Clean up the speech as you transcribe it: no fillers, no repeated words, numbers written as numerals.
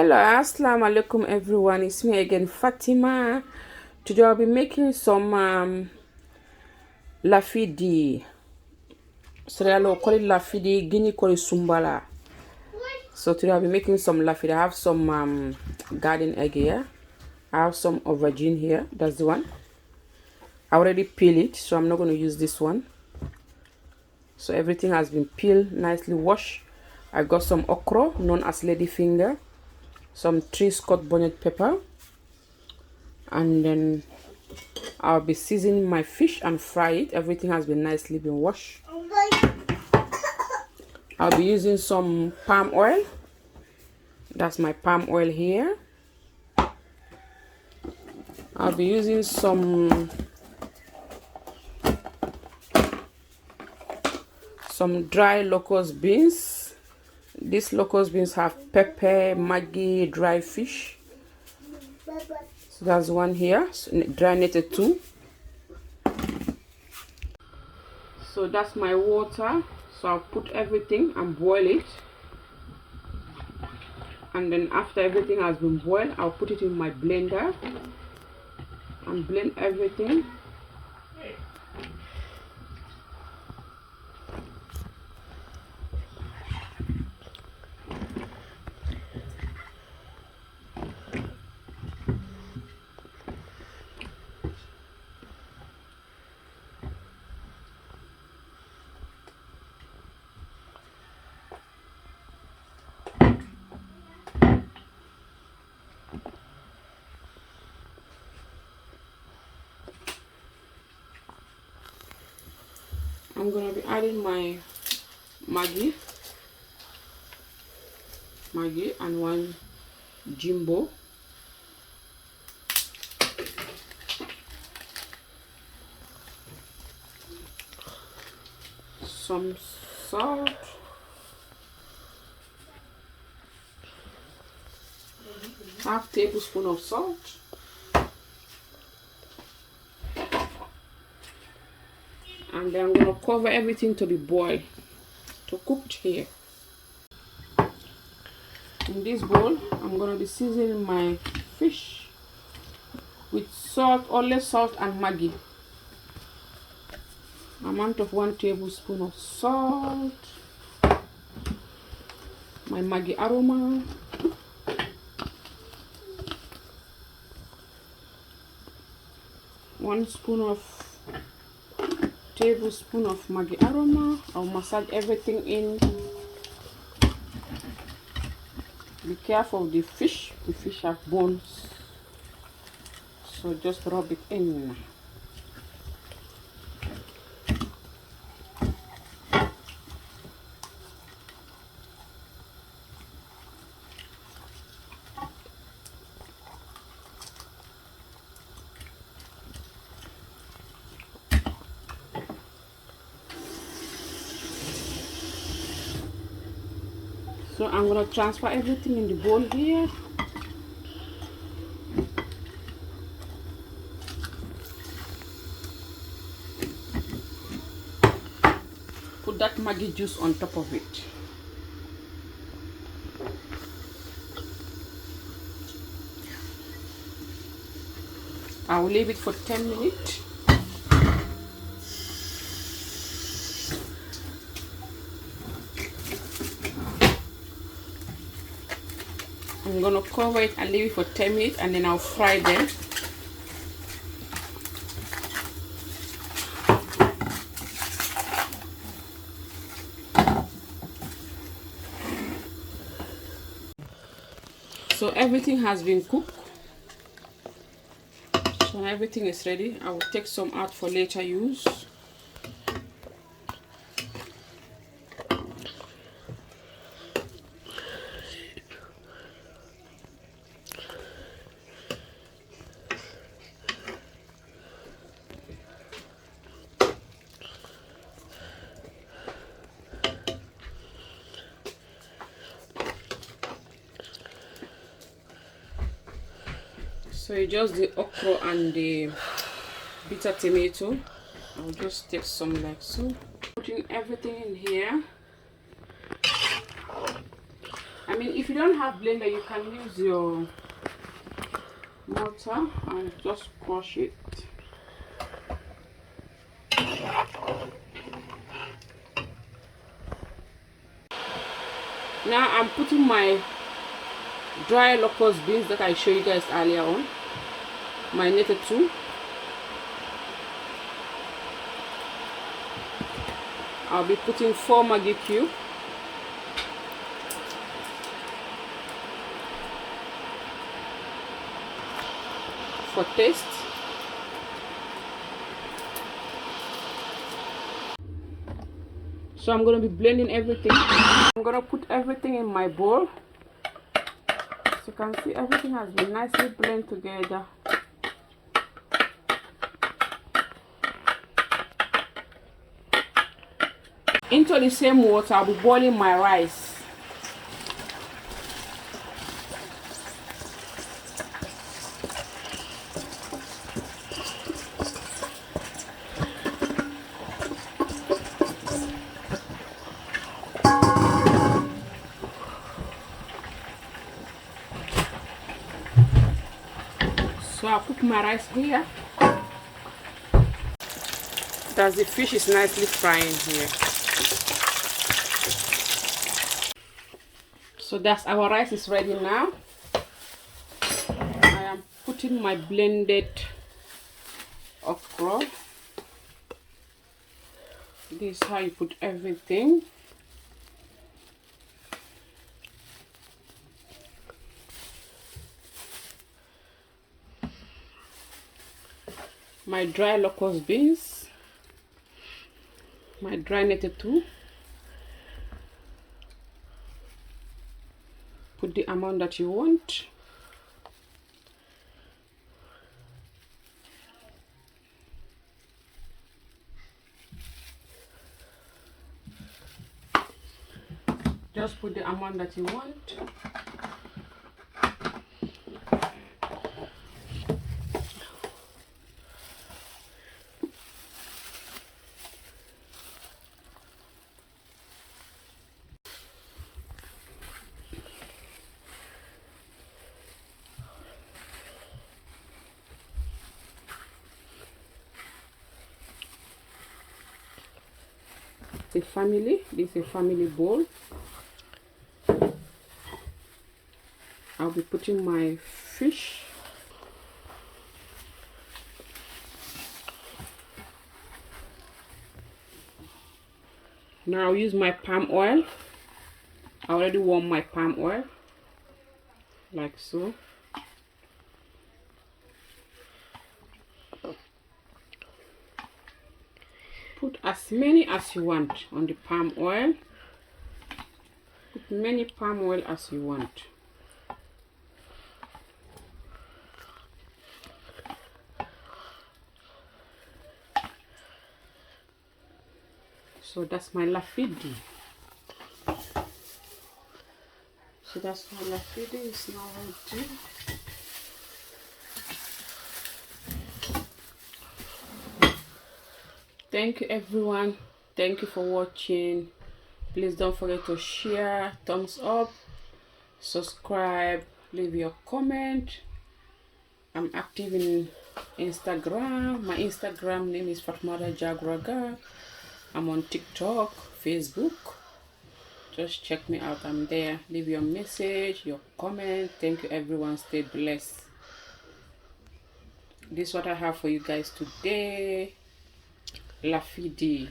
Hello, assalamu alaikum everyone, it's me again, Fatima. Today I'll be making some lafidi. I'll call it lafidi, Guinea call it sumbala. So today I'll be making some lafidi. I have some garden egg here. I have some aubergine here, that's the one. I already peeled it, so I'm not going to use this one. So everything has been peeled, nicely washed. I got some okra, known as lady finger, some 3 Scotch bonnet pepper, and then I'll be seasoning my fish and fry it. Everything has been nicely washed. I'll be using some palm oil. That's my palm oil here. I'll be using some dry locust beans. These locust beans have pepper, maggi, dry fish. So that's one here, so dry netted too. So that's my water. So I'll put everything and boil it. And then after everything has been boiled, I'll put it in my blender and blend everything. I'm gonna be adding my Maggi and one jimbo, some salt, half tablespoon of salt, and then I'm going to cover everything to be boiled, to cooked here. In this bowl, I'm going to be seasoning my fish with salt, only salt and Maggi. Amount of 1 tablespoon of salt, my Maggi aroma, tablespoon of Maggi aroma. I'll massage everything in. Be careful of the fish. The fish have bones, so just rub it in. So I'm going to transfer everything in the bowl here. Put that Maggi juice on top of it. I will leave it for 10 minutes. I'm going to cover it and leave it for 10 minutes, and then I'll fry them. So everything has been cooked. So everything is ready. I will take some out for later use. So it's just the okra and the bitter tomato. I'll just take some like so. Putting everything in here. I mean, if you don't have blender, you can use your mortar and just crush it. Now I'm putting my dry locust beans that I showed you guys earlier on, marinated too. I'll be putting 4 Maggi cube, for taste. So I'm going to be blending everything. I'm going to put everything in my bowl. So you can see everything has been nicely blended together. Into the same water, I'll be boiling my rice. So I'll put my rice here. As the fish is nicely frying here. So that's our rice is ready now. I am putting my blended okra. This is how you put everything. My dry locust beans, my dry netted too. Put the amount that you want. Just put the amount that you want. This is a family bowl. I'll be putting my fish. Now I'll use my palm oil. I already warm my palm oil, like so. Put as many as you want on the palm oil. Put many palm oil as you want. So that's my lafidi. So that's my lafidi is now ready. Thank you everyone. Thank you for watching. Please don't forget to share, thumbs up, subscribe, leave your comment. I'm active in Instagram. My Instagram name is Fatmata Jagraga. I'm on TikTok, Facebook. Just check me out. I'm there. Leave your message, your comment. Thank you everyone. Stay blessed. This is what I have for you guys today. Lafidi.